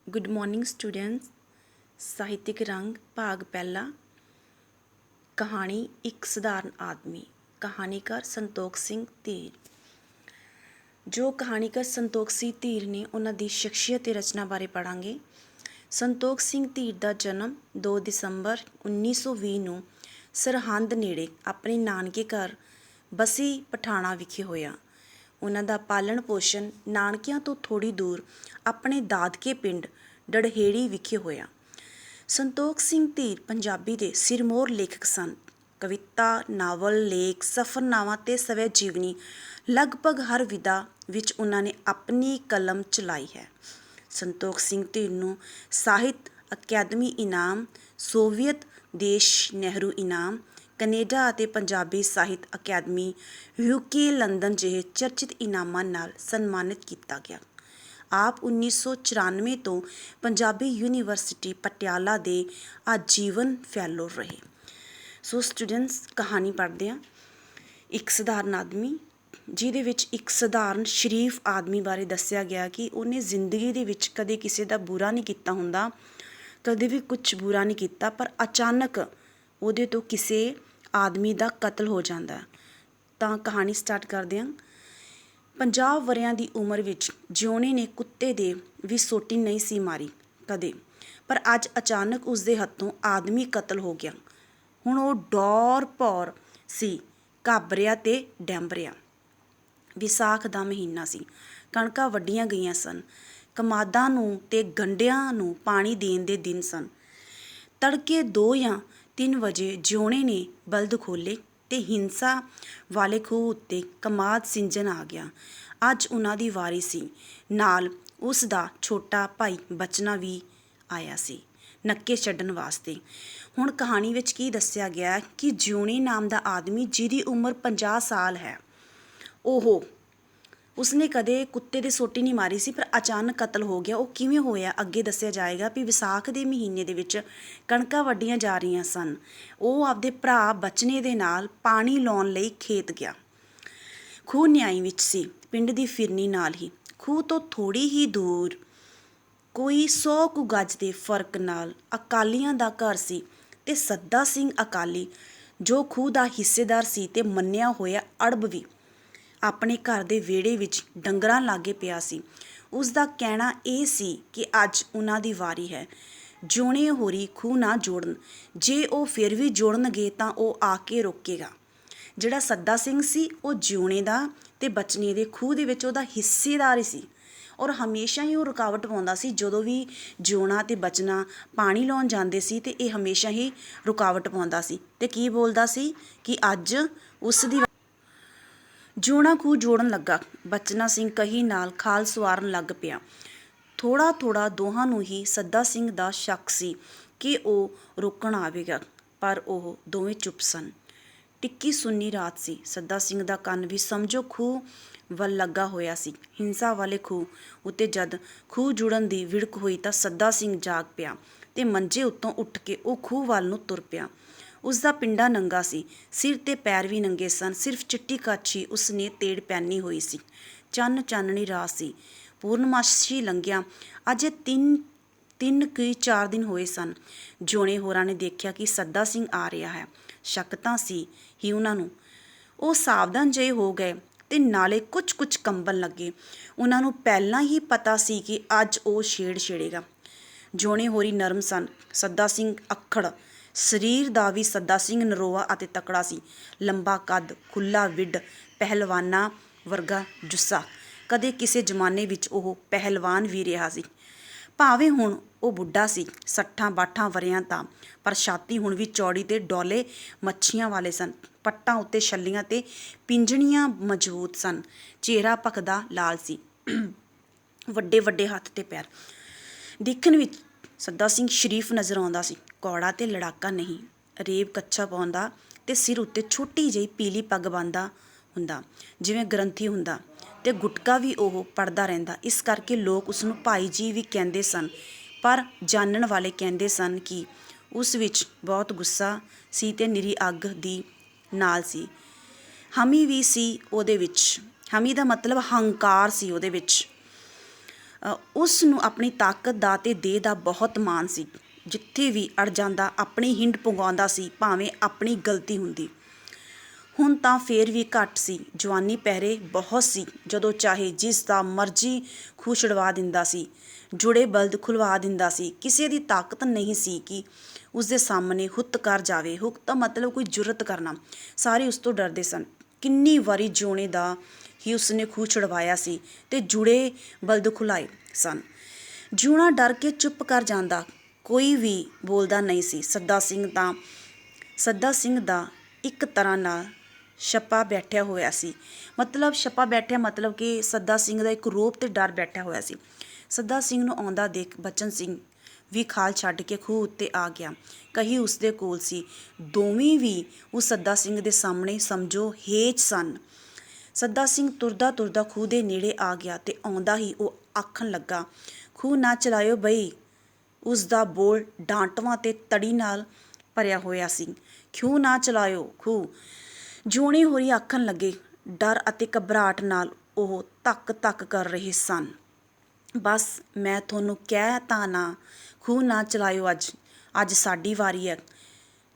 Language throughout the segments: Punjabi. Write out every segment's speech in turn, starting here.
Good morning students. ਸਾਹਿਤਿਕ ਰੰਗ ਭਾਗ ਪਹਿਲਾ। ਕਹਾਣੀ ਇੱਕ ਸਧਾਰਨ ਆਦਮੀ। ਕਹਾਣੀਕਾਰ ਸੰਤੋਖ ਸਿੰਘ ਧੀਰ। ਜੋ ਕਹਾਣੀਕਾਰ ਸੰਤੋਖ ਸਿੰਘ ਧੀਰ ਨੇ ਉਹਨਾਂ ਦੀ ਸ਼ਖਸੀਅਤ ਤੇ ਰਚਨਾ ਬਾਰੇ ਪੜ੍ਹਾਂਗੇ। ਸੰਤੋਖ ਸਿੰਘ ਧੀਰ ਦਾ ਜਨਮ 2 ਦਸੰਬਰ 1920 ਨੂੰ ਸਰਹੰਦ ਨੇੜੇ ਆਪਣੇ ਨਾਨਕੇ ਘਰ ਬਸੀ ਪਠਾਣਾ ਵਿਖੇ ਹੋਇਆ। ਉਹਨਾਂ ਦਾ ਪਾਲਣ ਪੋਸ਼ਣ ਨਾਨਕਿਆਂ ਤੋਂ ਥੋੜ੍ਹੀ ਦੂਰ ਆਪਣੇ ਦਾਦਕੇ ਪਿੰਡ ਡੜਹੇੜੀ ਵਿਖੇ ਹੋਇਆ। ਸੰਤੋਖ ਸਿੰਘ ਧੀਰ ਪੰਜਾਬੀ ਦੇ ਸਿਰਮੌਰ ਲੇਖਕ ਸਨ। ਕਵਿਤਾ, ਨਾਵਲ, ਲੇਖ, ਸਫ਼ਰਨਾਮਾ ਤੇ ਸਵੈ ਜੀਵਨੀ ਲਗਭਗ ਹਰ ਵਿਧਾ ਵਿੱਚ ਉਹਨਾਂ ਨੇ ਆਪਣੀ ਕਲਮ ਚਲਾਈ ਹੈ। ਸੰਤੋਖ ਸਿੰਘ ਧੀਰ ਨੂੰ ਸਾਹਿਤ ਅਕਾਦਮੀ ਇਨਾਮ, ਸੋਵੀਅਤ ਦੇਸ਼ ਨਹਿਰੂ ਇਨਾਮ, ਕੈਨੇਡਾ ਅਤੇ ਪੰਜਾਬੀ ਸਾਹਿਤ ਅਕਾਦਮੀ UK, ਲੰਡਨ ਜਿਹੇ ਚਰਚਿਤ ਇਨਾਮਾਂ ਨਾਲ ਸਨਮਾਨਿਤ ਕੀਤਾ ਗਿਆ। ਆਪ 1994 ਤੋਂ ਪੰਜਾਬੀ ਯੂਨੀਵਰਸਿਟੀ ਪਟਿਆਲਾ ਦੇ ਆਜੀਵਨ ਫੈਲੋ ਰਹੇ। ਸੋ ਸਟੂਡੈਂਟਸ, ਕਹਾਣੀ ਪੜ੍ਹਦੇ ਹਾਂ। ਇੱਕ ਸਧਾਰਨ ਆਦਮੀ, ਜਿਹਦੇ ਵਿੱਚ ਇੱਕ ਸਧਾਰਨ ਸ਼ਰੀਫ ਆਦਮੀ ਬਾਰੇ ਦੱਸਿਆ ਗਿਆ ਕਿ ਉਹਨੇ ਜ਼ਿੰਦਗੀ ਦੇ ਵਿੱਚ ਕਦੇ ਕਿਸੇ ਦਾ ਬੁਰਾ ਨਹੀਂ ਕੀਤਾ ਹੁੰਦਾ, ਕਦੇ ਵੀ ਕੁਝ ਬੁਰਾ ਨਹੀਂ ਕੀਤਾ, ਪਰ ਅਚਾਨਕ ਉਹਦੇ ਤੋਂ ਕਿਸੇ ਆਦਮੀ ਦਾ ਕਤਲ ਹੋ ਜਾਂਦਾ। ਤਾਂ ਕਹਾਣੀ ਸਟਾਰਟ ਕਰਦੇ ਹਾਂ। 50 ਵਰ੍ਹਿਆਂ ਦੀ ਉਮਰ ਵਿੱਚ ਜਿਉਣੇ ਨੇ ਕੁੱਤੇ ਦੇ ਵੀ ਸੋਟੀ ਨਹੀਂ ਸੀ ਮਾਰੀ ਕਦੇ, ਪਰ ਅੱਜ ਅਚਾਨਕ ਉਸਦੇ ਹੱਥੋਂ ਆਦਮੀ ਕਤਲ ਹੋ ਗਿਆ। ਹੁਣ ਉਹ ਡੌਰ ਭੌਰ ਸੀ, ਘਾਬਰਿਆ ਤੇ ਡੈਂਬਰਿਆ। ਵਿਸਾਖ ਦਾ ਮਹੀਨਾ ਸੀ। ਕਣਕਾਂ ਵੱਢੀਆਂ ਗਈਆਂ ਸਨ। ਕਮਾਦਾਂ ਨੂੰ ਤੇ ਗੰਢਿਆਂ ਨੂੰ ਪਾਣੀ ਦੇਣ ਦੇ ਦਿਨ ਸਨ। ਤੜਕੇ 2 ਜਾਂ 3 ਵਜੇ ਜਿਉਣੇ ਨੇ ਬਲਦ ਖੋਲ੍ਹੇ ਤੇ ਹਿੰਸਾ ਵਾਲੇ ਖੂਹ ਉੱਤੇ ਕਮਾਦ ਸਿੰਜਣ ਆ ਗਿਆ। ਅੱਜ ਉਹਨਾਂ ਦੀ ਵਾਰੀ ਸੀ। ਨਾਲ ਉਸ ਦਾ ਛੋਟਾ ਭਾਈ ਬਚਨਾ ਵੀ ਆਇਆ ਸੀ ਨੱਕੇ ਛੱਡਣ ਵਾਸਤੇ। ਹੁਣ ਕਹਾਣੀ ਵਿੱਚ ਕੀ ਦੱਸਿਆ ਗਿਆ ਕਿ ਜਿਉਣੇ ਨਾਮ ਦਾ ਆਦਮੀ, ਜਿਹਦੀ ਉਮਰ 50 ਸਾਲ ਹੈ, ਉਸਨੇ ਕਦੇ ਕੁੱਤੇ ਦੇ ਸੋਟੀ ਨਹੀਂ ਮਾਰੀ ਸੀ, ਪਰ ਅਚਾਨਕ ਕਤਲ ਹੋ ਗਿਆ। ਉਹ ਕਿਵੇਂ ਹੋਇਆ ਅੱਗੇ ਦੱਸਿਆ ਜਾਏਗਾ। ਵੀ ਵਿਸਾਖ ਦੇ ਮਹੀਨੇ ਦੇ ਵਿੱਚ ਕਣਕਾਂ ਵੱਢੀਆਂ ਜਾ ਰਹੀਆਂ ਸਨ। ਉਹ ਆਪਦੇ ਭਰਾ ਬਚਨੇ ਦੇ ਨਾਲ ਪਾਣੀ ਲਾਉਣ ਲਈ ਖੇਤ ਗਿਆ। ਖੂਹ ਨਿਆਈ ਵਿੱਚ ਸੀ, ਪਿੰਡ ਦੀ ਫਿਰਨੀ ਨਾਲ ਹੀ। ਖੂਹ ਤੋਂ ਥੋੜ੍ਹੀ ਹੀ ਦੂਰ ਕੋਈ 100 ਕੁ ਗਜ਼ ਦੇ ਫਰਕ ਨਾਲ ਅਕਾਲੀਆਂ ਦਾ ਘਰ ਸੀ ਤੇ ਸੱਦਾ ਸਿੰਘ ਅਕਾਲੀ, ਜੋ ਖੂਹ ਦਾ ਹਿੱਸੇਦਾਰ ਸੀ ਤੇ ਮੰਨਿਆ ਹੋਇਆ ਅੜਬ ਵੀ, ਆਪਣੇ ਘਰ ਦੇ ਵਿਹੜੇ ਵਿੱਚ ਡੰਗਰਾਂ ਲਾਗੇ ਪਿਆ ਸੀ। ਉਸ ਦਾ ਕਹਿਣਾ ਇਹ ਸੀ ਕਿ ਅੱਜ ਉਹਨਾਂ ਦੀ ਵਾਰੀ ਹੈ। ਜਿਉਣੇ ਹੋਰੀ ਖੂਹ ਨਾ ਜੋੜਨ, ਜੇ ਉਹ ਫਿਰ ਵੀ ਜੋੜਨਗੇ ਤਾਂ ਉਹ ਆ ਕੇ ਰੋਕੇਗਾ। ਜਿਹੜਾ ਸੱਦਾ ਸਿੰਘ ਸੀ, ਉਹ ਜਿਉਣੇ ਦਾ ਤੇ ਬਚਨੇ ਦੇ ਖੂਹ ਦੇ ਵਿੱਚ ਉਹਦਾ ਹਿੱਸੇਦਾਰ ਹੀ ਸੀ, ਔਰ ਹਮੇਸ਼ਾ ਹੀ ਉਹ ਰੁਕਾਵਟ ਪਾਉਂਦਾ ਸੀ। ਜਦੋਂ ਵੀ ਜਿਉਣਾ ਤੇ ਬਚਨਾ ਪਾਣੀ ਲਾਉਣ ਜਾਂਦੇ ਸੀ ਤੇ ਇਹ ਹਮੇਸ਼ਾ ਹੀ ਰੁਕਾਵਟ ਪਾਉਂਦਾ ਸੀ ਤੇ ਕੀ ਬੋਲਦਾ ਸੀ ਕਿ ਅੱਜ ਉਸ ਦੀ ਜਿਉਣਾ ਖੂਹ ਜੋੜਨ ਲੱਗਾ। ਬਚਨਾ ਸਿੰਘ ਕਹੀ ਨਾਲ ਖਾਲ ਸਵਾਰਨ ਲੱਗ ਪਿਆ। ਥੋੜ੍ਹਾ ਥੋੜ੍ਹਾ ਦੋਹਾਂ ਨੂੰ ਹੀ ਸੱਦਾ ਸਿੰਘ ਦਾ ਸ਼ੱਕ ਸੀ ਕਿ ਉਹ ਰੋਕਣ ਆਵੇਗਾ, ਪਰ ਉਹ ਦੋਵੇਂ ਚੁੱਪ ਸਨ। ਟਿੱਕੀ ਸੁੰਨੀ ਰਾਤ ਸੀ। ਸੱਦਾ ਸਿੰਘ ਦਾ ਕੰਨ ਵੀ ਸਮਝੋ ਖੂਹ ਵੱਲ ਲੱਗਾ ਹੋਇਆ ਸੀ। ਹਿੰਸਾ ਵਾਲੇ ਖੂਹ ਉੱਤੇ ਜਦ ਖੂਹ ਜੁੜਨ ਦੀ ਵਿੜਕ ਹੋਈ ਤਾਂ ਸੱਦਾ ਸਿੰਘ ਜਾਗ ਪਿਆ ਤੇ ਮੰਜੇ ਉੱਤੋਂ ਉੱਠ ਕੇ ਉਹ ਖੂਹ ਵੱਲ ਨੂੰ ਤੁਰ ਪਿਆ। ਉਸ ਦਾ ਪਿੰਡਾ ਨੰਗਾ ਸੀ, ਸਿਰ ਤੇ ਪੈਰ ਵੀ ਨੰਗੇ ਸਨ। ਸਿਰਫ ਚਿੱਟੀ ਕਾਛੀ ਉਸ ਨੇ ਤੇੜ ਪਹਿਨੀ ਹੋਈ ਸੀ। ਚਾਨਣੀ ਰਾਤ ਸੀ। ਪੂਰਨਮਾਸ਼ੀ ਲੰਘਿਆ ਅਜੇ 4 ਦਿਨ ਹੋਏ ਸਨ। ਜਿਉਣੇ ਹੋਰਾਂ ਨੇ ਦੇਖਿਆ ਕਿ ਸੱਦਾ ਸਿੰਘ ਆ ਰਿਹਾ ਹੈ। ਸ਼ੱਕ ਤਾਂ ਸੀ ਹੀ ਉਹਨਾਂ ਨੂੰ। ਉਹ ਸਾਵਧਾਨ ਜਿਹੇ ਹੋ ਗਏ ਤੇ ਨਾਲੇ ਕੁਝ ਕੰਬਣ ਲੱਗੇ। ਉਹਨਾਂ ਨੂੰ ਪਹਿਲਾਂ ਹੀ ਪਤਾ ਸੀ ਕਿ ਅੱਜ ਉਹ ਛੇੜੇਗਾ। ਜਿਉਣੇ ਹੋਰੀ ਨਰਮ ਸਨ, ਸੱਦਾ ਸਿੰਘ ਅੱਖੜ। ਸਰੀਰ ਦਾ ਵੀ ਸੱਦਾ ਸਿੰਘ ਨਰੋਆ ਅਤੇ ਤਕੜਾ ਸੀ। ਲੰਬਾ ਕੱਦ, ਖੁੱਲ੍ਹਾ ਵਿੱਢ, ਪਹਿਲਵਾਨਾਂ ਵਰਗਾ ਜੁੱਸਾ। ਕਦੇ ਕਿਸੇ ਜ਼ਮਾਨੇ ਵਿੱਚ ਉਹ ਪਹਿਲਵਾਨ ਵੀ ਰਿਹਾ ਸੀ। ਭਾਵੇਂ ਹੁਣ ਉਹ ਬੁੱਢਾ ਸੀ, 60-62 ਵਰ੍ਹਿਆਂ ਦਾ, ਪਰ ਛਾਤੀ ਹੁਣ ਵੀ ਚੌੜੀ ਤੇ ਡੌਲੇ ਮੱਛੀਆਂ ਵਾਲੇ ਸਨ। ਪੱਟਾਂ ਉੱਤੇ ਛੱਲੀਆਂ ਤੇ ਪਿੰਜਣੀਆਂ ਮਜ਼ਬੂਤ ਸਨ। ਚਿਹਰਾ ਭਖਦਾ ਲਾਲ ਸੀ। ਵੱਡੇ ਹੱਥ ਤੇ ਪੈਰ। ਦੇਖਣ ਵਿੱਚ ਸੱਦਾ ਸਿੰਘ ਸ਼ਰੀਫ ਨਜ਼ਰ ਆਉਂਦਾ ਸੀ। ਕੌੜਾ ਤੇ ਲੜਾਕਾ ਨਹੀਂ। ਰੇਬ ਕੱਛਾ ਪਾਉਂਦਾ ਤੇ ਸਿਰ ਉੱਤੇ ਛੋਟੀ ਜਿਹੀ ਪੀਲੀ ਪੱਗ ਬੰਨ੍ਹਦਾ ਹੁੰਦਾ, ਜਿਵੇਂ ਗ੍ਰੰਥੀ ਹੁੰਦਾ, ਤੇ ਗੁਟਕਾ ਵੀ ਉਹ ਪੜ੍ਹਦਾ ਰਹਿੰਦਾ। ਇਸ ਕਰਕੇ ਲੋਕ ਉਸਨੂੰ ਭਾਈ ਜੀ ਵੀ ਕਹਿੰਦੇ ਸਨ, ਪਰ ਜਾਣਨ ਵਾਲੇ ਕਹਿੰਦੇ ਸਨ ਕਿ ਉਸ ਵਿੱਚ ਬਹੁਤ ਗੁੱਸਾ ਸੀ ਤੇ ਨਿਰੀ ਅੱਗ ਦੀ ਨਾਲ ਸੀ। ਹਮੀ ਵੀ ਸੀ ਉਹਦੇ ਵਿੱਚ। ਹਮੀ ਦਾ ਮਤਲਬ ਹੰਕਾਰ ਸੀ ਉਹਦੇ ਵਿੱਚ। ਉਸ ਨੂੰ ਆਪਣੀ ਤਾਕਤ ਦਾ ਤੇ ਦੇਹ ਦਾ ਬਹੁਤ ਮਾਣ ਸੀ। ਜਿੱਥੇ ਵੀ ਅੜ ਜਾਂਦਾ ਆਪਣੀ ਹਿੰਡ ਪੁਗਾਉਂਦਾ ਸੀ, ਭਾਵੇਂ ਆਪਣੀ ਗਲਤੀ ਹੁੰਦੀ। ਹੁਣ ਤਾਂ ਫੇਰ ਵੀ ਘੱਟ ਸੀ, ਜਵਾਨੀ ਪਹਿਰੇ ਬਹੁਤ ਸੀ। ਜਦੋਂ ਚਾਹੇ ਜਿਸ ਦਾ ਮਰਜ਼ੀ ਖੂਹ ਛੁਡਵਾ ਦਿੰਦਾ ਸੀ, ਜੁੜੇ ਬਲਦ ਖੁਲਵਾ ਦਿੰਦਾ ਸੀ। ਕਿਸੇ ਦੀ ਤਾਕਤ ਨਹੀਂ ਸੀ ਕਿ ਉਸਦੇ ਸਾਹਮਣੇ ਹੁੱਤ ਕਰ ਜਾਵੇ। ਹੁੱਤ ਦਾ ਮਤਲਬ ਕੋਈ ਜੁਰਤ ਕਰਨਾ। ਸਾਰੇ ਉਸ ਤੋਂ ਡਰਦੇ ਸਨ। ਕਿੰਨੀ ਵਾਰੀ ਜਿਉਣੇ ਦਾ ਹੀ ਉਸਨੇ ਖੂਹ ਛੁਡਵਾਇਆ ਸੀ ਤੇ ਜੁੜੇ ਬਲਦ ਖੁਲਾਏ ਸਨ। ਜਿਉਣਾ ਡਰ ਕੇ ਚੁੱਪ ਕਰ ਜਾਂਦਾ, ਕੋਈ ਵੀ ਬੋਲਦਾ ਨਹੀਂ ਸੀ। ਸੱਦਾ ਸਿੰਘ ਦਾ ਇੱਕ ਤਰ੍ਹਾਂ ਨਾਲ ਛੱਪਾ ਬੈਠਿਆ ਹੋਇਆ ਸੀ। ਮਤਲਬ ਕਿ ਸੱਦਾ ਸਿੰਘ ਦਾ ਇੱਕ ਰੋਹਬ ਤੇ ਡਰ ਬੈਠਿਆ ਹੋਇਆ ਸੀ। ਸੱਦਾ ਸਿੰਘ ਨੂੰ ਆਉਂਦਾ ਦੇਖ ਬਚਨ ਸਿੰਘ ਵੀ ਖਾਲ ਛੱਡ ਕੇ ਖੂਹ ਉੱਤੇ ਆ ਗਿਆ। ਕਹੀ ਉਸਦੇ ਕੋਲ ਸੀ। ਦੋਵੇਂ ਵੀ ਉਸ ਸੱਦਾ ਸਿੰਘ ਦੇ ਸਾਹਮਣੇ ਸਮਝੋ ਹੇਜ ਸਨ। ਸੱਦਾ ਸਿੰਘ ਤੁਰਦਾ ਤੁਰਦਾ ਖੂਹ ਦੇ ਨੇੜੇ ਆ ਗਿਆ ਤੇ ਆਉਂਦਾ ਹੀ ਉਹ ਆਖਣ ਲੱਗਾ, ਖੂਹ ਨਾ ਚਲਾਇਓ ਬਈ। ਉਸ ਦਾ ਬੋਲ ਡਾਂਟਵਾਂ ਤੇ ਤੜੀ ਨਾਲ ਭਰਿਆ ਹੋਇਆ ਸੀ। ਖੂਹ ਨਾ ਚਲਾਇਓ, ਖੂਹ। ਜਿਉਣੇ ਹੋਰੀ ਆਖਣ ਲੱਗੇ। ਡਰ ਅਤੇ ਘਬਰਾਹਟ ਨਾਲ ਉਹ ਧੱਕ ਧੱਕ ਕਰ ਰਹੇ ਸਨ। ਬਸ ਮੈਂ ਤੁਹਾਨੂੰ ਕਹਿ ਤਾਂ ਨਾ, ਖੂਹ ਨਾ ਚਲਾਇਓ। ਅੱਜ ਸਾਡੀ ਵਾਰੀ ਹੈ।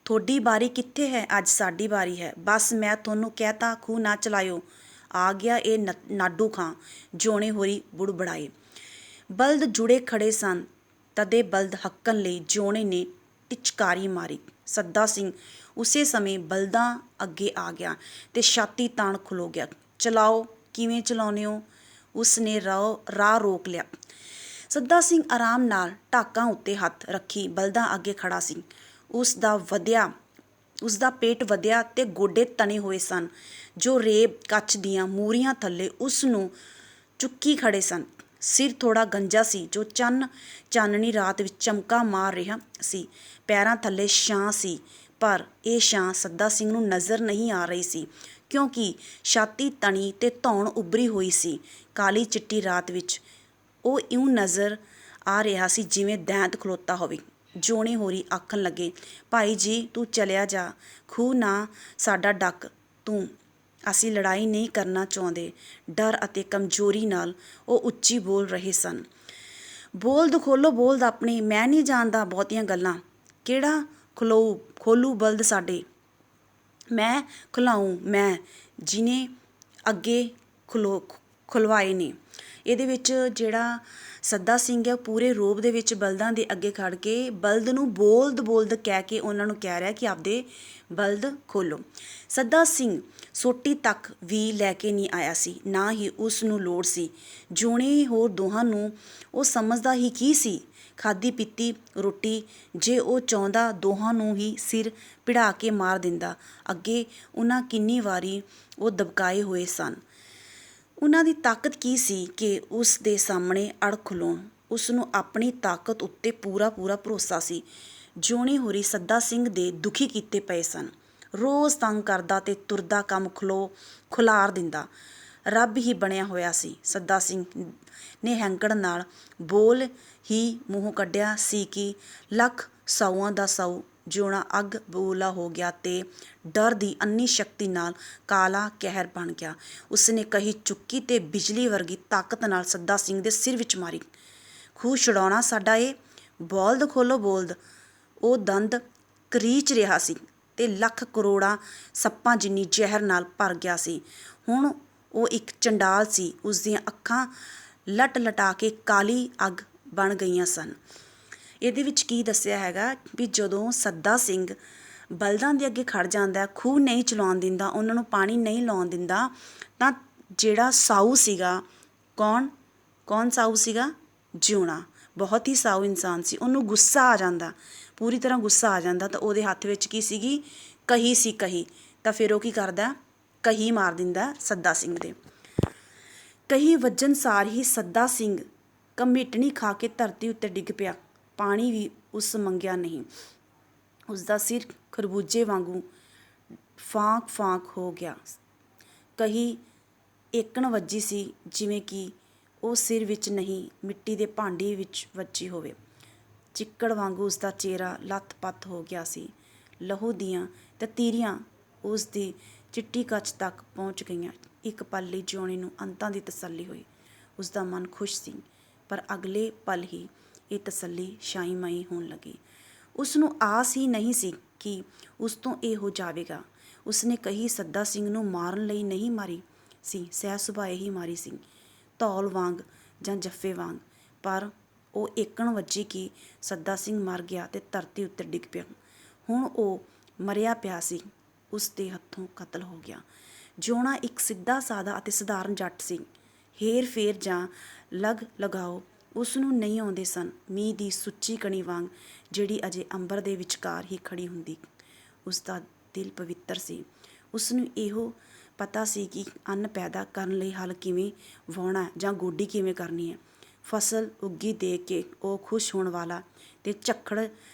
ਤੁਹਾਡੀ ਵਾਰੀ ਕਿੱਥੇ ਹੈ? ਅੱਜ ਸਾਡੀ ਵਾਰੀ ਹੈ। ਬਸ ਮੈਂ ਤੁਹਾਨੂੰ ਕਹਿ ਤਾ, ਖੂਹ ਨਾ ਚਲਾਇਓ। ਆ ਗਿਆ ਇਹ ਨਾਡੂ ਖਾਂ, ਜਿਉਣੇ ਹੋਰੀ ਬੁੜਬੜਾਏ। ਬਲਦ ਜੁੜੇ ਖੜੇ ਸਨ। ਤਦੇ ਬਲਦ ਹੱਕਣ ਲਈ ਜਿਉਣੇ ਨੇ ਟਿਚਕਾਰੀ ਮਾਰੀ। ਸੱਦਾ ਸਿੰਘ ਉਸੇ ਸਮੇਂ ਬਲਦਾਂ ਅੱਗੇ ਆ ਗਿਆ ਤੇ ਛਾਤੀ ਤਾਣ ਖਲੋ ਗਿਆ। ਚਲਾਓ, ਕਿਵੇਂ ਚਲਾਉਂਦੇ ਹੋ? ਉਸ ਨੇ ਰਾਹ ਰੋਕ ਲਿਆ। ਸੱਦਾ ਸਿੰਘ ਆਰਾਮ ਨਾਲ ਢਾਕਾਂ ਉੱਤੇ ਹੱਥ ਰੱਖੀ ਬਲਦਾਂ ਅੱਗੇ ਖੜਾ ਸੀ। ਉਸ ਦਾ ਪੇਟ ਵਧਿਆ ਤੇ ਗੋਡੇ ਤਣੇ ਹੋਏ ਸਨ, ਜੋ ਰੇਬ ਕੱਚ ਦੀਆਂ ਮੂਰੀਆਂ ਥੱਲੇ ਉਸ ਨੂੰ ਚੁੱਕੀ ਖੜੇ ਸਨ। ਸਿਰ ਥੋੜ੍ਹਾ ਗੰਜਾ ਸੀ, ਜੋ ਚਾਨਣੀ ਰਾਤ ਵਿੱਚ ਚਮਕਾ ਮਾਰ ਰਿਹਾ ਸੀ। ਪੈਰਾਂ ਥੱਲੇ ਛਾਂ ਸੀ, ਪਰ ਇਹ ਛਾਂ ਸੱਦਾ ਸਿੰਘ ਨੂੰ ਨਜ਼ਰ ਨਹੀਂ ਆ ਰਹੀ ਸੀ, ਕਿਉਂਕਿ ਛਾਤੀ ਤਣੀ ਤੇ ਧੌਣ ਉੱਭਰੀ ਹੋਈ ਸੀ। ਕਾਲੀ ਚਿੱਟੀ ਰਾਤ ਵਿੱਚ ਉਹ ਇਉਂ ਨਜ਼ਰ ਆ ਰਿਹਾ ਸੀ ਜਿਵੇਂ ਦੈਂਤ ਖਲੋਤਾ ਹੋਵੇ। ਜਿਉਣੇ ਹੋਰੀ ਆਖਣ ਲੱਗੇ, ਭਾਈ ਜੀ ਤੂੰ ਚਲਿਆ ਜਾ, ਖੂਹ ਨਾ ਸਾਡਾ ਡੱਕ ਤੂੰ। ਅਸੀਂ ਲੜਾਈ ਨਹੀਂ ਕਰਨਾ ਚਾਹੁੰਦੇ। ਡਰ ਅਤੇ ਕਮਜ਼ੋਰੀ ਨਾਲ ਉਹ ਉੱਚੀ ਬੋਲ ਰਹੇ ਸਨ। ਬੋਲਦ ਖੋਲ੍ਹੋ ਬੋਲਦ ਆਪਣੇ, ਮੈਂ ਨਹੀਂ ਜਾਣਦਾ ਬਹੁਤੀਆਂ ਗੱਲਾਂ। ਕਿਹੜਾ ਖੋਲੂ ਬਲਦ ਸਾਡੇ? ਮੈਂ ਖੁਲਾਊਂ, ਮੈਂ ਜਿਹਨੇ ਅੱਗੇ ਖੁਲਵਾਏ ਨੇ। ਇਹਦੇ ਵਿੱਚ ਜਿਹੜਾ ਸੱਦਾ ਸਿੰਘ ਹੈ, ਪੂਰੇ ਰੋਬ ਦੇ ਵਿੱਚ ਬਲਦਾਂ ਦੇ ਅੱਗੇ ਖੜ੍ਹ ਕੇ ਬਲਦ ਨੂੰ ਬੋਲਦ ਕਹਿ ਕੇ ਉਹਨਾਂ ਨੂੰ ਕਹਿ ਰਿਹਾ ਕਿ ਆਪਦੇ ਬਲਦ ਖੋਲ੍ਹੋ। ਸੱਦਾ ਸਿੰਘ ਸੋਟੀ ਤੱਕ ਵੀ ਲੈ ਕੇ ਨਹੀਂ ਆਇਆ ਸੀ, ਨਾ ਹੀ ਉਸ ਨੂੰ ਲੋੜ ਸੀ। ਜਿਉਣੇ ਹੋਰ ਦੋਹਾਂ ਨੂੰ ਉਹ ਸਮਝਦਾ ਹੀ ਕੀ ਸੀ? ਖਾਧੀ ਪੀਤੀ ਰੋਟੀ ਜੇ ਉਹ ਚਾਹੁੰਦਾ ਦੋਹਾਂ ਨੂੰ ਹੀ ਸਿਰ ਪਿੜ੍ਹਾ ਕੇ ਮਾਰ ਦਿੰਦਾ। ਅੱਗੇ ਉਹਨਾਂ ਕਿੰਨੀ ਵਾਰੀ ਉਹ ਦਬਕਾਏ ਹੋਏ ਸਨ। ਉਹਨਾਂ ਦੀ ਤਾਕਤ ਕੀ ਸੀ ਕਿ ਉਸ ਦੇ ਸਾਹਮਣੇ ਅੜ ਖਲੋਣ? ਉਸ ਨੂੰ ਆਪਣੀ ਤਾਕਤ ਉੱਤੇ ਪੂਰਾ ਭਰੋਸਾ ਸੀ। ਜਿਉਣੇ ਹੋਰੀ ਸੱਦਾ ਸਿੰਘ ਦੇ ਦੁਖੀ ਕੀਤੇ ਪਏ ਸਨ। ਰੋਜ਼ ਤੰਗ ਕਰਦਾ ਤੇ ਤੁਰਦਾ ਕੰਮ ਖੁਲਾਰ ਦਿੰਦਾ। ਰੱਬ ਹੀ ਬਣਿਆ ਹੋਇਆ ਸੀ। ਸੱਦਾ ਸਿੰਘ ਨੇ ਹੈਂਕੜ ਨਾਲ ਬੋਲ ਹੀ ਮੂੰਹੋਂ ਕੱਢਿਆ ਸੀ ਕਿ ਲੱਖ ਸਾਊਆਂ ਦਾ ਸਾਊ। ਜਿਉਣਾ ਅੱਗ ਬਬੂਲਾ ਹੋ ਗਿਆ ਤੇ ਡਰ ਦੀ ਅੰਨੀ ਸ਼ਕਤੀ ਨਾਲ ਕਾਲਾ ਕਹਿਰ ਬਣ ਗਿਆ। ਉਸਨੇ ਕਹੀ ਚੁੱਕੀ ਤੇ ਬਿਜਲੀ ਵਰਗੀ ਤਾਕਤ ਨਾਲ ਸੱਦਾ ਸਿੰਘ ਦੇ ਸਿਰ ਵਿੱਚ ਮਾਰੀ। ਖੂਹ ਛੁਡਾਉਣਾ ਸਾਡਾ ਏ, ਬੋਲਦ ਖੋਲ੍ਹੋ ਬੋਲਦ। ਉਹ ਦੰਦ ਕਰੀਚ ਰਿਹਾ ਸੀ ਤੇ ਲੱਖ ਕਰੋੜਾਂ ਸੱਪਾਂ ਜਿੰਨੀ ਜ਼ਹਿਰ ਨਾਲ ਭਰ ਗਿਆ ਸੀ। ਹੁਣ ਉਹ ਇੱਕ ਚੰਡਾਲ ਸੀ। ਉਸਦੀਆਂ ਅੱਖਾਂ ਲਟਾ ਕੇ ਕਾਲੀ ਅੱਗ ਬਣ ਗਈਆਂ ਸਨ। ਇਹਦੇ ਵਿੱਚ ਕੀ ਦੱਸਿਆ ਹੈਗਾ ਵੀ ਜਦੋਂ ਸੱਦਾ ਸਿੰਘ ਬਲਦਾਂ ਦੇ ਅੱਗੇ ਖੜ੍ਹ ਜਾਂਦਾ, ਖੂਹ ਨਹੀਂ ਚਲਾਉਣ ਦਿੰਦਾ, ਉਹਨਾਂ ਨੂੰ ਪਾਣੀ ਨਹੀਂ ਲਾਉਣ ਦਿੰਦਾ, ਤਾਂ ਜਿਹੜਾ ਸਾਊ ਸੀਗਾ, ਕੌਣ ਸਾਊ ਸੀਗਾ? ਜਿਉਣਾ। ਬਹੁਤ ਹੀ ਸਾਊ ਇਨਸਾਨ ਸੀ। ਉਹਨੂੰ ਗੁੱਸਾ ਆ ਜਾਂਦਾ, ਪੂਰੀ ਤਰ੍ਹਾਂ ਗੁੱਸਾ ਆ ਜਾਂਦਾ। ਤਾਂ ਉਹਦੇ ਹੱਥ ਵਿੱਚ ਕੀ ਸੀਗੀ? ਕਹੀ ਸੀ। ਕਹੀ ਤਾਂ ਫਿਰ ਉਹ ਕੀ ਕਰਦਾ? ਕਹੀ ਮਾਰ ਦਿੰਦਾ ਸੱਦਾ ਸਿੰਘ ਦੇ। ਕਹੀ ਵੱਜਣ ਸਾਰ ਹੀ ਸੱਦਾ ਸਿੰਘ ਕਮਿਟਣੀ ਖਾ ਕੇ ਧਰਤੀ ਉੱਤੇ ਡਿੱਗ ਪਿਆ। ਪਾਣੀ ਵੀ ਉਸ ਮੰਗਿਆ ਨਹੀਂ। ਉਸਦਾ ਸਿਰ ਖਰਬੂਜੇ ਵਾਂਗੂ ਫਾਂਕ ਹੋ ਗਿਆ। ਕਹੀ ਏਕਣ ਵੱਜੀ ਸੀ ਜਿਵੇਂ ਕਿ ਉਹ ਸਿਰ ਵਿੱਚ ਨਹੀਂ, ਮਿੱਟੀ ਦੇ ਭਾਂਡੇ ਵਿੱਚ ਵੱਜੀ ਹੋਵੇ। ਚਿੱਕੜ ਵਾਂਗੂ ਉਸਦਾ ਚਿਹਰਾ ਲੱਥ-ਪੱਥ ਹੋ ਗਿਆ ਸੀ। ਲਹੂ ਦੀਆਂ ਤਤੀਰੀਆਂ ਉਸ ਦੀ ਚਿੱਟੀ ਕੱਛ ਤੱਕ ਪਹੁੰਚ ਗਈਆਂ। ਇੱਕ ਪਲ ਲਈ ਜਿਉਣੇ ਨੂੰ ਅੰਤਾਂ ਦੀ ਤਸੱਲੀ ਹੋਈ। ਉਸਦਾ ਮਨ ਖੁਸ਼ ਸੀ। ਪਰ ਅਗਲੇ ਪਲ ਹੀ ਇਹ ਤਸੱਲੀ ਸ਼ਾਈਮਾਈ ਹੋਣ ਲੱਗੀ। ਉਸ ਨੂੰ ਆਸ ਹੀ ਨਹੀਂ ਸੀ ਕਿ ਉਸ ਤੋਂ ਇਹ ਹੋ ਜਾਵੇਗਾ। ਉਸਨੇ ਕਹੀ ਸੱਦਾ ਸਿੰਘ ਨੂੰ ਮਾਰਨ ਲਈ ਨਹੀਂ ਮਾਰੀ ਸੀ, ਸਹਿਜ ਸੁਭਾਅ ਹੀ ਮਾਰੀ ਸੀ, ਧੌਲ ਵਾਂਗ ਜਾਂ ਜੱਫੇ ਵਾਂਗ। ਪਰ ਉਹ ਏਕਣ ਵੱਜੀ ਕਿ ਸੱਦਾ ਸਿੰਘ ਮਰ ਗਿਆ ਤੇ ਧਰਤੀ ਉੱਤੇ ਡਿੱਗ ਪਿਆ। ਹੁਣ ਉਹ ਮਰਿਆ ਪਿਆ ਸੀ, ਉਸ ਦੇ ਹੱਥੋਂ ਕਤਲ ਹੋ ਗਿਆ। ਜਿਉਣਾ ਇੱਕ ਸਿੱਧਾ ਸਾਦਾ ਅਤੇ ਸਧਾਰਨ ਜੱਟ ਸੀ। ਹੇਰ ਫੇਰ ਜਾਂ ਲਗਾਓ ਉਸ ਨੂੰ ਨਹੀਂ ਆਉਂਦੇ ਸਨ। ਮੀਂਹ ਦੀ ਸੁੱਚੀ ਕਣੀ ਵਾਂਗ ਜਿਹੜੀ ਅਜੇ ਅੰਬਰ ਦੇ ਵਿਚਕਾਰ ਹੀ ਖੜੀ ਹੁੰਦੀ। ਉਸ ਦਾ ਦਿਲ ਪਵਿੱਤਰ ਸੀ। ਉਸ ਨੂੰ ਇਹੋ ਪਤਾ ਸੀ ਕਿ ਅੰਨ ਪੈਦਾ ਕਰਨ ਲਈ ਹਲ ਕਿਵੇਂ ਵਾਹੁਣਾ ਜਾਂ ਗੋਡੀ ਕਿਵੇਂ ਕਰਨੀ ਹੈ। ਫਸਲ ਉੱਗੀ ਦੇਖ ਕੇ ਉਹ ਖੁਸ਼ ਹੋਣ ਵਾਲਾ ਤੇ ਝੱਖੜ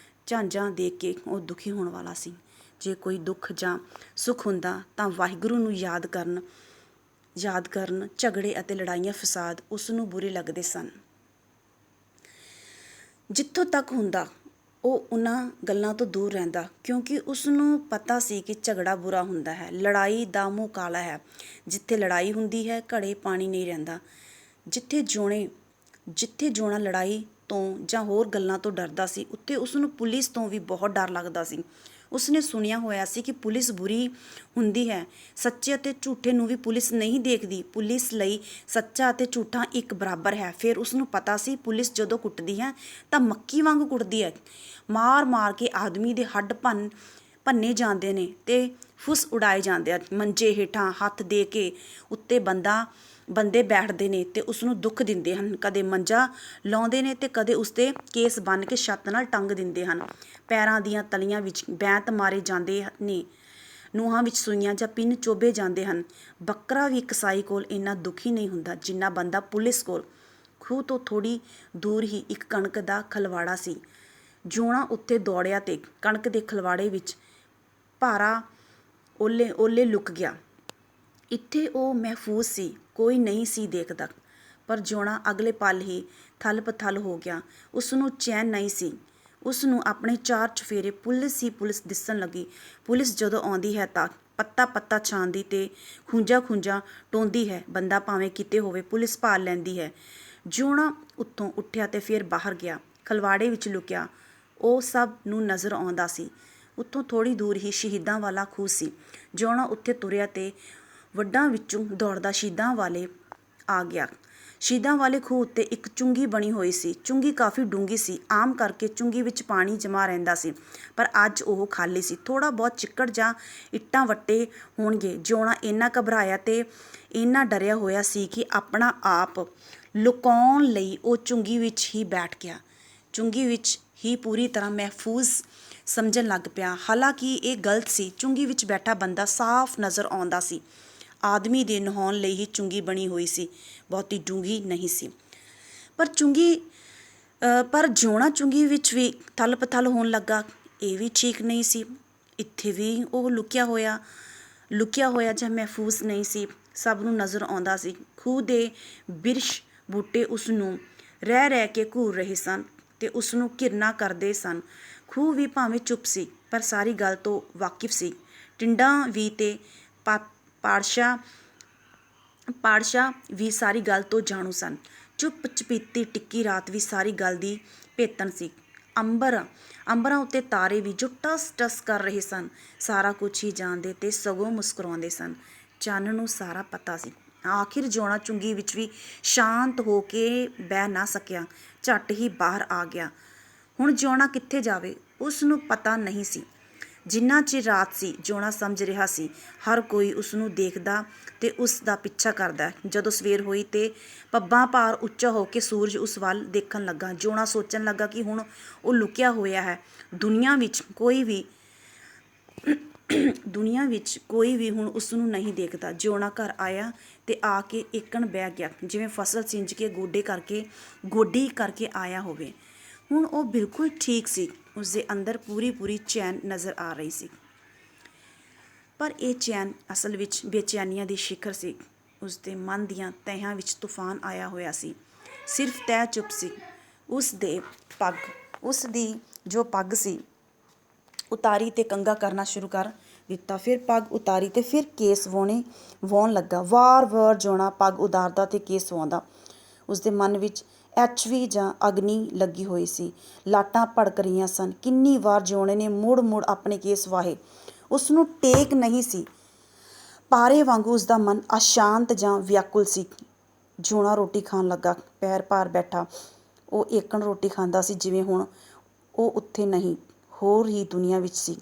ਝਾਂਝਾਂ ਦੇਖ ਕੇ ਉਹ ਦੁਖੀ ਹੋਣ ਵਾਲਾ ਸੀ। ਜੇ ਕੋਈ ਦੁੱਖ ਜਾਂ ਸੁੱਖ ਹੁੰਦਾ ਤਾਂ ਵਾਹਿਗੁਰੂ ਨੂੰ ਯਾਦ ਕਰਨ ਝਗੜੇ ਅਤੇ ਲੜਾਈਆਂ ਫਸਾਦ ਉਸ ਨੂੰ ਬੁਰੇ ਲੱਗਦੇ ਸਨ। ਜਿੱਥੋਂ ਤੱਕ ਹੁੰਦਾ ਉਹ ਉਹਨਾਂ ਗੱਲਾਂ ਤੋਂ ਦੂਰ ਰਹਿੰਦਾ, ਕਿਉਂਕਿ ਉਸ ਨੂੰ ਪਤਾ ਸੀ ਕਿ ਝਗੜਾ ਬੁਰਾ ਹੁੰਦਾ ਹੈ, ਲੜਾਈ ਦਾ ਮੂੰਹ ਕਾਲਾ ਹੈ। ਜਿੱਥੇ ਲੜਾਈ ਹੁੰਦੀ ਹੈ ਘੜੇ ਪਾਣੀ ਨਹੀਂ ਰਹਿੰਦਾ। ਜਿੱਥੇ ਜਿਉਣਾ ਲੜਾਈ ਤੋਂ ਜਾਂ ਹੋਰ ਗੱਲਾਂ ਤੋਂ ਡਰਦਾ ਸੀ, ਉੱਥੇ ਉਸ ਨੂੰ ਪੁਲਿਸ ਤੋਂ ਵੀ ਬਹੁਤ ਡਰ ਲੱਗਦਾ ਸੀ। ਉਸਨੇ ਸੁਣਿਆ ਹੋਇਆ ਸੀ ਕਿ ਪੁਲਿਸ ਬੁਰੀ ਹੁੰਦੀ ਹੈ। ਸੱਚੇ ਅਤੇ ਝੂਠੇ ਨੂੰ ਵੀ ਪੁਲਿਸ ਨਹੀਂ ਦੇਖਦੀ। ਪੁਲਿਸ ਲਈ ਸੱਚਾ ਅਤੇ ਝੂਠਾ ਇੱਕ ਬਰਾਬਰ ਹੈ। ਫਿਰ ਉਸਨੂੰ ਪਤਾ ਸੀ ਪੁਲਿਸ ਜਦੋਂ ਕੁੱਟਦੀ ਹੈ ਤਾਂ ਮੱਕੀ ਵਾਂਗ ਕੁੱਟਦੀ ਹੈ। ਮਾਰ ਮਾਰ ਕੇ ਆਦਮੀ ਦੇ ਹੱਡ ਭੰਨੇ ਜਾਂਦੇ ਨੇ ਤੇ ਫੁੱਸ ਉਡਾਏ ਜਾਂਦੇ ਆ। ਮੰਜੇ ਹੇਠਾਂ ਹੱਥ ਦੇ ਕੇ ਉੱਤੇ ਬੰਦੇ ਬੈਠਦੇ ਨੇ ਤੇ ਉਸਨੂੰ ਦੁੱਖ ਦਿੰਦੇ ਹਨ। ਕਦੇ ਮੰਜਾ ਲਾਉਂਦੇ ਨੇ ਤੇ ਕਦੇ ਉਸਦੇ ਕੇਸ ਬੰਨ੍ਹ ਕੇ ਛੱਤ ਨਾਲ ਟੰਗ ਦਿੰਦੇ ਹਨ। ਪੈਰਾਂ ਦੀਆਂ ਤਲੀਆਂ ਵਿੱਚ ਬੈਂਤ ਮਾਰੇ ਜਾਂਦੇ ਨੇ, ਨੂੰਹਾਂ ਵਿੱਚ ਸੂਈਆਂ ਜਾਂ ਪਿੰਨ ਚੋਬੇ ਜਾਂਦੇ ਹਨ। ਬੱਕਰਾ ਵੀ ਕਸਾਈ ਕੋਲ ਇੰਨਾ ਦੁਖੀ ਨਹੀਂ ਹੁੰਦਾ ਜਿੰਨਾ ਬੰਦਾ ਪੁਲਿਸ ਕੋਲ। ਖੂਹ ਤੋਂ ਥੋੜ੍ਹੀ ਦੂਰ ਹੀ ਇੱਕ ਕਣਕ ਦਾ ਖਲਵਾੜਾ ਸੀ। ਜਿਉਣਾ ਉੱਥੇ ਦੌੜਿਆ ਤੇ ਕਣਕ ਦੇ ਖਲਵਾੜੇ ਵਿੱਚ ਭਾਰਾ ਓਲੇ ਲੁਕ ਗਿਆ। ਇੱਥੇ ਉਹ ਮਹਿਫੂਜ਼ ਸੀ, ਕੋਈ ਨਹੀਂ ਸੀ ਦੇਖਦਾ। ਪਰ ਜਿਉਣਾ ਅਗਲੇ ਪਲ ਹੀ ਥਲ ਪਥਲ ਹੋ ਗਿਆ। ਉਸ ਨੂੰ ਚੈਨ ਨਹੀਂ ਸੀ। ਉਸ ਨੂੰ ਆਪਣੇ ਚਾਰ ਚੁਫੇਰੇ ਪੁਲਿਸ ਹੀ ਪੁਲਿਸ ਦਿਸਣ ਲੱਗੀ। ਪੁਲਿਸ ਜਦੋਂ ਆਉਂਦੀ ਹੈ ਤਾਂ ਪੱਤਾ ਛਾਂਦੀ ਤੇ ਖੂੰਜਾ ਟੋਂਦੀ ਹੈ। ਬੰਦਾ ਭਾਵੇਂ ਕਿਤੇ ਹੋਵੇ ਪੁਲਿਸ ਭਾਲ ਲੈਂਦੀ ਹੈ। ਜਿਉਣਾ ਉੱਥੋਂ ਉੱਠਿਆ ਤੇ ਫਿਰ ਬਾਹਰ ਗਿਆ, ਖਲਵਾੜੇ ਵਿੱਚ ਲੁਕਿਆ। ਉਹ ਸਭ ਨੂੰ ਨਜ਼ਰ ਆਉਂਦਾ ਸੀ। ਉੱਥੋਂ ਥੋੜ੍ਹੀ ਦੂਰ ਹੀ ਸ਼ਹੀਦਾਂ ਵਾਲਾ ਖੂਹ ਸੀ। ਜਿਉਣਾ ਉੱਥੇ ਤੁਰਿਆ ਤੇ ਵੱਡਾਂ ਵਿੱਚੋਂ ਦੌੜਦਾ ਸ਼ਹੀਦਾਂ ਵਾਲੇ ਆ ਗਿਆ। ਸ਼ਹੀਦਾਂ ਵਾਲੇ ਖੂਹ ਉੱਤੇ ਇੱਕ ਚੁੰਗੀ ਬਣੀ ਹੋਈ ਸੀ। ਚੁੰਗੀ ਕਾਫੀ ਡੂੰਘੀ ਸੀ। ਆਮ ਕਰਕੇ ਚੁੰਗੀ ਵਿੱਚ ਪਾਣੀ ਜਮ੍ਹਾਂ ਰਹਿੰਦਾ ਸੀ, ਪਰ ਅੱਜ ਉਹ ਖਾਲੀ ਸੀ। ਥੋੜ੍ਹਾ ਬਹੁਤ ਚਿੱਕੜ ਜਾਂ ਇੱਟਾਂ ਵੱਟੇ ਹੋਣਗੇ। ਜਿਉਣਾ ਇੰਨਾ ਘਬਰਾਇਆ ਤੇ ਇੰਨਾ ਡਰਿਆ ਹੋਇਆ ਸੀ ਕਿ ਆਪਣਾ ਆਪ ਲੁਕਾਉਣ ਲਈ ਉਹ ਚੁੰਗੀ ਵਿੱਚ ਹੀ ਬੈਠ ਗਿਆ। ਚੁੰਗੀ ਵਿੱਚ ਹੀ ਪੂਰੀ ਤਰ੍ਹਾਂ ਮਹਿਫੂਜ਼ ਸਮਝਣ ਲੱਗ ਪਿਆ। ਹਾਲਾਂਕਿ ਇਹ ਗਲਤ ਸੀ। ਚੁੰਗੀ ਵਿੱਚ ਬੈਠਾ ਬੰਦਾ ਸਾਫ਼ ਨਜ਼ਰ ਆਉਂਦਾ ਸੀ। ਆਦਮੀ ਦੇ ਨਹਾਉਣ ਲਈ ਹੀ ਚੁੰਗੀ ਬਣੀ ਹੋਈ ਸੀ, ਬਹੁਤੀ ਡੂੰਘੀ ਨਹੀਂ ਸੀ। ਪਰ ਜਿਉਣਾ ਚੁੰਗੀ ਵਿੱਚ ਵੀ ਥਲ ਪਥਲ ਹੋਣ ਲੱਗਾ। ਇਹ ਵੀ ਠੀਕ ਨਹੀਂ ਸੀ। ਇੱਥੇ ਵੀ ਉਹ ਲੁਕਿਆ ਹੋਇਆ ਜਾਂ ਮਹਿਫੂਜ਼ ਨਹੀਂ ਸੀ। ਸਭ ਨੂੰ ਨਜ਼ਰ ਆਉਂਦਾ ਸੀ। ਖੂਹ ਦੇ ਬਿਰਛ ਬੂਟੇ ਉਸ ਨੂੰ ਰਹਿ ਕੇ ਘੂਰ ਰਹੇ ਸਨ ਤੇ ਉਸ ਨੂੰ ਘਿਰਨਾ ਕਰਦੇ ਸਨ। ਖੂਹ ਵੀ ਭਾਵੇਂ ਚੁੱਪ ਸੀ, ਪਰ ਸਾਰੀ ਗੱਲ ਤੋਂ ਵਾਕਿਫ ਸੀ। ਟਿੰਡਾਂ ਵੀ ਤੇ ਪਾਤਸ਼ਾਹ ਵੀ ਸਾਰੀ ਗੱਲ ਤੋਂ ਜਾਣੂ ਸਨ। ਚੁੱਪ ਚਪੀਤੀ ਟਿੱਕੀ ਰਾਤ ਵੀ ਸਾਰੀ ਗੱਲ ਦੀ ਭੇਤਣ ਸੀ। ਅੰਬਰਾਂ ਉੱਤੇ ਤਾਰੇ ਵੀ ਜੋ ਟਸ ਕਰ ਰਹੇ ਸਨ, ਸਾਰਾ ਕੁਝ ਹੀ ਜਾਣਦੇ ਤੇ ਸਗੋਂ ਮੁਸਕਰਾਉਂਦੇ ਸਨ। ਚੰਨ ਨੂੰ ਸਾਰਾ ਪਤਾ ਸੀ। ਆਖਿਰ ਜਿਉਣਾ ਚੁੰਗੀ ਵਿੱਚ ਵੀ ਸ਼ਾਂਤ ਹੋ ਕੇ ਬਹਿ ਨਾ ਸਕਿਆ, ਝੱਟ ਹੀ ਬਾਹਰ ਆ ਗਿਆ। ਹੁਣ ਜਿਉਣਾ ਕਿੱਥੇ ਜਾਵੇ ਉਸ ਨੂੰ ਪਤਾ ਨਹੀਂ ਸੀ। ਜਿੰਨਾ ਚਿਰ ਰਾਤ ਸੀ, ਜਿਉਣਾ ਸਮਝ ਰਿਹਾ ਸੀ ਹਰ ਕੋਈ ਉਸ ਨੂੰ ਦੇਖਦਾ ਤੇ ਉਸ ਦਾ ਪਿੱਛਾ ਕਰਦਾ। ਜਦੋਂ ਸਵੇਰ ਹੋਈ ਤੇ ਪੱਬਾਂ ਭਾਰ ਉੱਚਾ ਹੋ ਕੇ ਸੂਰਜ ਉਸ ਵੱਲ ਦੇਖਣ ਲੱਗਾ, ਜਿਉਣਾ ਸੋਚਣ ਲੱਗਾ ਕਿ ਹੁਣ ਉਹ ਲੁਕਿਆ ਹੋਇਆ ਹੈ। ਦੁਨੀਆ ਵਿੱਚ ਕੋਈ ਵੀ ਹੁਣ ਉਸ ਨੂੰ ਨਹੀਂ ਦੇਖਦਾ। ਜਿਉਣਾ ਘਰ ਆਇਆ ਤੇ ਆ ਕੇ ਏਕਣ ਬਹਿ ਗਿਆ, ਜਿਵੇਂ ਫਸਲ ਸਿੰਜ ਕੇ ਗੋਡੀ ਕਰਕੇ ਆਇਆ ਹੋਵੇ। ਹੁਣ ਉਹ ਬਿਲਕੁਲ ਠੀਕ ਸੀ। ਉਸਦੇ ਅੰਦਰ ਪੂਰੀ ਚੈਨ ਨਜ਼ਰ ਆ ਰਹੀ ਸੀ। ਪਰ ਇਹ ਚੈਨ ਅਸਲ ਵਿੱਚ ਬੇਚੈਨੀਆਂ ਦੀ ਸਿਖਰ ਸੀ। ਉਸਦੇ ਮਨ ਦੀਆਂ ਤਹਿਆਂ ਵਿੱਚ ਤੂਫਾਨ ਆਇਆ ਹੋਇਆ ਸੀ। ਸਿਰਫ ਤਹਿ ਚੁੱਪ ਸੀ। ਉਸਦੀ ਜੋ ਪੱਗ ਸੀ ਉਤਾਰੀ ਤੇ ਕੰਘਾ ਕਰਨਾ ਸ਼ੁਰੂ ਕਰ ਦਿੱਤਾ। ਫਿਰ ਪੱਗ ਉਤਾਰੀ ਤੇ ਫਿਰ ਕੇਸ ਵਾਹੁਣ ਲੱਗਾ। ਵਾਰ ਜਿਉਣਾ ਪੱਗ ਉਤਾਰਦਾ ਤੇ ਕੇਸ ਵਾਹੁੰਦਾ। ਉਸਦੇ ਮਨ ਵਿੱਚ ਐਚਵੀ ਜਾਂ ਅਗਨੀ ਲੱਗੀ ਹੋਈ ਸੀ। ਲਾਟਾਂ ਭੜਕ ਰਹੀਆਂ ਸਨ। ਕਿੰਨੀ ਵਾਰ ਜਿਉਣੇ ਨੇ ਮੁੜ ਆਪਣੇ ਕੇਸ ਵਾਹੇ। ਉਸ ਨੂੰ ਟੇਕ ਨਹੀਂ ਸੀ। ਪਾਰੇ ਵਾਂਗੂ ਉਸਦਾ ਮਨ ਅਸ਼ਾਂਤ ਜਾਂ ਵਿਆਕੁਲ ਸੀ। ਜਿਉਣਾ ਰੋਟੀ ਖਾਣ ਲੱਗਾ, ਪੈਰ ਭਾਰ ਬੈਠਾ। ਉਹ ਏਕਣ ਰੋਟੀ ਖਾਂਦਾ ਸੀ ਜਿਵੇਂ ਹੁਣ ਉਹ ਉੱਥੇ ਨਹੀਂ, ਹੋਰ ਹੀ ਦੁਨੀਆ ਵਿੱਚ ਸੀ।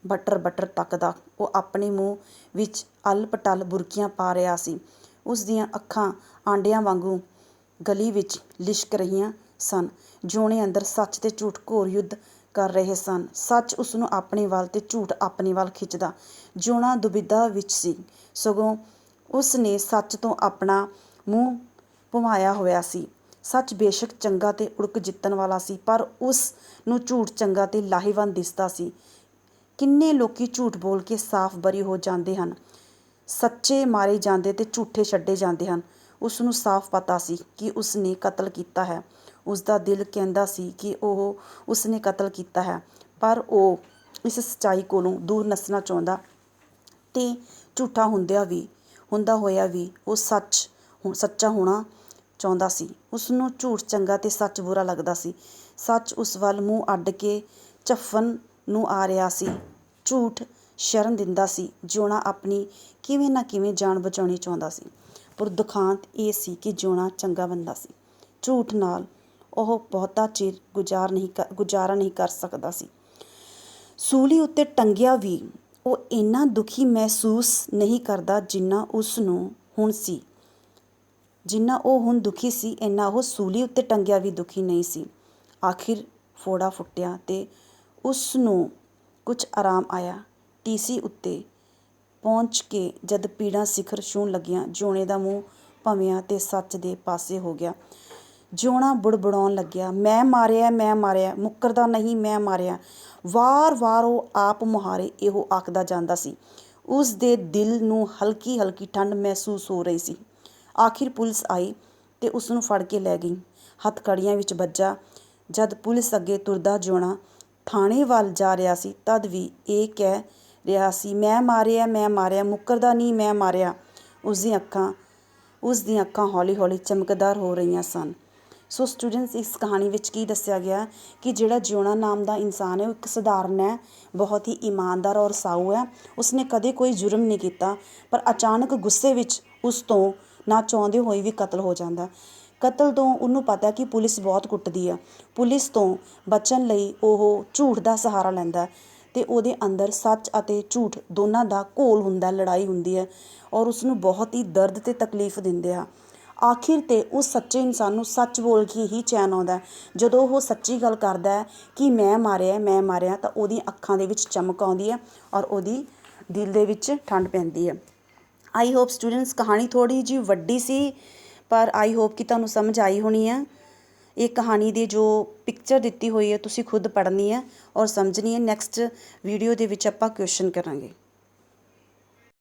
ਬਟਰ ਤੱਕਦਾ ਉਹ ਆਪਣੇ ਮੂੰਹ ਵਿੱਚ ਅਲ-ਪਟਲ ਬੁਰਕੀਆਂ ਪਾ ਰਿਹਾ ਸੀ। ਉਸ ਦੀਆਂ ਅੱਖਾਂ ਆਂਡਿਆਂ ਵਾਂਗੂ ਗਲੀ ਵਿੱਚ ਲਿਸ਼ਕ ਰਹੀਆਂ ਸਨ। ਜਿਉਣੇ ਅੰਦਰ ਸੱਚ ਤੇ ਝੂਠ ਘੋਰ ਯੁੱਧ ਕਰ ਰਹੇ ਸਨ। ਸੱਚ ਉਸਨੂੰ ਆਪਣੇ ਵੱਲ ਤੇ ਝੂਠ ਆਪਣੇ ਵੱਲ ਖਿੱਚਦਾ। ਜਿਉਣਾ ਦੁਬਿਧਾ ਵਿੱਚ ਸੀ। ਸਗੋਂ ਉਸ ਨੇ ਸੱਚ ਤੋਂ ਆਪਣਾ ਮੂੰਹ ਭੁਮਾਇਆ ਹੋਇਆ ਸੀ। ਸੱਚ ਬੇਸ਼ੱਕ ਚੰਗਾ ਤੇ ਉੜਕ ਜਿੱਤਣ ਵਾਲਾ ਸੀ, ਪਰ ਉਸ ਨੂੰ ਝੂਠ ਚੰਗਾ ਤੇ ਲਾਹੇਵੰਦ ਦਿਸਦਾ ਸੀ। ਕਿੰਨੇ ਲੋਕੀ ਝੂਠ ਬੋਲ ਕੇ ਸਾਫ਼ ਬਰੀ ਹੋ ਜਾਂਦੇ ਹਨ। ਸੱਚੇ ਮਾਰੇ ਜਾਂਦੇ ਤੇ ਝੂਠੇ ਛੱਡੇ ਜਾਂਦੇ ਹਨ। ਉਸ ਨੂੰ ਸਾਫ਼ ਪਤਾ ਸੀ ਕਿ ਉਸ ਨੇ ਕਤਲ ਕੀਤਾ ਹੈ। ਉਸਦਾ ਦਿਲ ਕਹਿੰਦਾ ਸੀ ਕਿ ਉਸ ਨੇ ਕਤਲ ਕੀਤਾ ਹੈ, ਪਰ ਉਹ ਇਸ ਸੱਚਾਈ ਕੋਲੋਂ ਦੂਰ ਨੱਸਣਾ ਚਾਹੁੰਦਾ ਤੇ ਝੂਠਾ ਹੁੰਦਾ ਹੋਇਆ ਵੀ ਉਹ ਸੱਚਾ ਹੋਣਾ ਚਾਹੁੰਦਾ ਸੀ। ਉਸ ਨੂੰ ਝੂਠ ਚੰਗਾ ਤੇ ਸੱਚ ਬੁਰਾ ਲੱਗਦਾ ਸੀ। ਸੱਚ ਉਸ ਵੱਲ ਮੂੰਹ ਅੱਡ ਕੇ ਝੱਫਣ ਨੂੰ ਆ ਰਿਹਾ ਸੀ। ਝੂਠ ਸ਼ਰਨ ਦਿੰਦਾ ਸੀ। ਜਿਉਣਾ ਆਪਣੀ ਕਿਵੇਂ ਨਾ ਕਿਵੇਂ ਜਾਨ ਬਚਾਉਣੀ ਚਾਹੁੰਦਾ ਸੀ। ਪਰ ਦੁਖਾਂਤ ਇਹ ਸੀ ਕਿ ਜਿਉਣਾ ਚੰਗਾ ਬੰਦਾ ਸੀ। ਝੂਠ ਨਾਲ ਉਹ ਬਹੁਤਾ ਚਿਰ ਗੁਜ਼ਾਰਾ ਨਹੀਂ ਕਰ ਸਕਦਾ ਸੀ। ਸੂਲੀ ਉੱਤੇ ਟੰਗਿਆ ਵੀ ਉਹ ਇੰਨਾ ਦੁਖੀ ਮਹਿਸੂਸ ਨਹੀਂ ਕਰਦਾ ਜਿੰਨਾ ਉਹ ਹੁਣ ਦੁਖੀ ਸੀ। ਇੰਨਾ ਉਹ ਸੂਲੀ ਉੱਤੇ ਟੰਗਿਆ ਵੀ ਦੁਖੀ ਨਹੀਂ ਸੀ। ਆਖਿਰ ਫੋੜਾ ਫੁੱਟਿਆ ਤੇ ਉਸ ਨੂੰ ਕੁਝ ਆਰਾਮ ਆਇਆ। ਟੀਸੀ ਉੱਤੇ ਪਹੁੰਚ ਕੇ ਜਦ ਪੀੜਾਂ ਸਿਖਰ ਛੂਹਣ ਲੱਗੀਆਂ, ਜਿਉਣੇ ਦਾ ਮੂੰਹ ਭੰਵਿਆ ਤੇ ਸੱਚ ਦੇ ਪਾਸੇ ਹੋ ਗਿਆ। ਜਿਉਣਾ ਬੁੜਬੁੜਾਉਣ ਲੱਗਿਆ, ਮੈਂ ਮਾਰਿਆ, ਮੁੱਕਰਦਾ ਨਹੀਂ, ਮੈਂ ਮਾਰਿਆ। ਵਾਰ ਉਹ ਆਪ ਮੁਹਾਰੇ ਇਹੋ ਆਖਦਾ ਜਾਂਦਾ ਸੀ। ਉਸ ਦੇ ਦਿਲ ਨੂੰ ਹਲਕੀ ਠੰਡ ਮਹਿਸੂਸ ਹੋ ਰਹੀ ਸੀ। ਆਖਿਰ ਪੁਲਿਸ ਆਈ ਤੇ ਉਸ ਨੂੰ ਫੜ ਕੇ ਲੈ ਗਈ। ਹੱਥਕੜੀਆਂ ਵਿੱਚ ਵੱਜਾ। ਜਦ ਪੁਲਿਸ ਅੱਗੇ ਤੁਰਦਾ ਜਿਉਣਾ ਥਾਣੇ ਵੱਲ ਜਾ ਰਿਹਾ ਸੀ, ਤਦ ਵੀ ਇਹ ਕਹਿ ਰਿਹਾ ਸੀ, ਮੈਂ ਮਾਰਿਆ, ਮੁੱਕਰਦਾ ਨਹੀਂ, ਮੈਂ ਮਾਰਿਆ। ਉਸ ਦੀਆਂ ਅੱਖਾਂ ਹੌਲੀ ਚਮਕਦਾਰ ਹੋ ਰਹੀਆਂ ਸਨ। ਸੋ ਸਟੂਡੈਂਟਸ, ਇਸ ਕਹਾਣੀ ਵਿੱਚ ਕੀ ਦੱਸਿਆ ਗਿਆ ਕਿ ਜਿਹੜਾ ਜਿਉਣਾ ਨਾਮ ਦਾ ਇਨਸਾਨ ਹੈ ਉਹ ਇੱਕ ਸਧਾਰਨ ਹੈ, ਬਹੁਤ ਹੀ ਇਮਾਨਦਾਰ ਔਰ ਸਾਊ ਹੈ। ਉਸਨੇ ਕਦੇ ਕੋਈ ਜੁਰਮ ਨਹੀਂ ਕੀਤਾ, ਪਰ ਅਚਾਨਕ ਗੁੱਸੇ ਵਿੱਚ ਉਸ ਤੋਂ ਨਾ ਚਾਹੁੰਦੇ ਹੋਏ ਵੀ ਕਤਲ ਹੋ ਜਾਂਦਾ। ਕਤਲ ਤੋਂ ਉਹਨੂੰ ਪਤਾ ਕਿ ਪੁਲਿਸ ਬਹੁਤ ਕੁੱਟਦੀ ਆ। ਪੁਲਿਸ ਤੋਂ ਬਚਣ ਲਈ ਉਹ ਝੂਠ ਦਾ ਸਹਾਰਾ ਲੈਂਦਾ ਤੇ ਉਹਦੇ ਅੰਦਰ ਸੱਚ ਅਤੇ ਝੂਠ ਦੋਨਾਂ ਦਾ ਘੋਲ ਹੁੰਦਾ, ਲੜਾਈ ਹੁੰਦੀ ਹੈ ਔਰ ਉਸਨੂੰ ਬਹੁਤ ਹੀ ਦਰਦ ਤੇ ਤਕਲੀਫ ਦਿੰਦੇ ਆ। ਆਖਿਰ ਤੇ ਉਸ ਸੱਚੇ ਇਨਸਾਨ ਨੂੰ ਸੱਚ ਬੋਲ ਕੇ ਹੀ ਚੈਨ ਆਉਂਦਾ। ਜਦੋਂ ਉਹ ਸੱਚੀ ਗੱਲ ਕਰਦਾ ਹੈ ਕਿ ਮੈਂ ਮਾਰਿਆ ਤਾਂ ਉਹਦੀਆਂ ਅੱਖਾਂ ਦੇ ਵਿੱਚ ਚਮਕ ਆਉਂਦੀ ਹੈ ਔਰ ਉਹਦੀ ਦਿਲ ਦੇ ਵਿੱਚ ਠੰਡ ਪੈਂਦੀ ਹੈ। ਆਈ ਹੋਪ ਸਟੂਡੈਂਟਸ, ਕਹਾਣੀ ਥੋੜ੍ਹੀ ਜਿਹੀ ਵੱਡੀ ਸੀ, ਪਰ ਆਈ ਹੋਪ ਕਿ ਤੁਹਾਨੂੰ ਸਮਝ ਆਈ ਹੋਣੀ ਹੈ। ਇਹ ਕਹਾਣੀ ਦੀ ਜੋ ਪਿਕਚਰ ਦਿੱਤੀ ਹੋਈ ਹੈ ਤੁਸੀਂ ਖੁਦ ਪੜ੍ਹਨੀ ਹੈ ਔਰ ਸਮਝਣੀ ਹੈ। ਨੈਕਸਟ ਵੀਡੀਓ ਦੇ ਵਿੱਚ ਆਪਾਂ ਕੁਐਸਚਨ ਕਰਾਂਗੇ।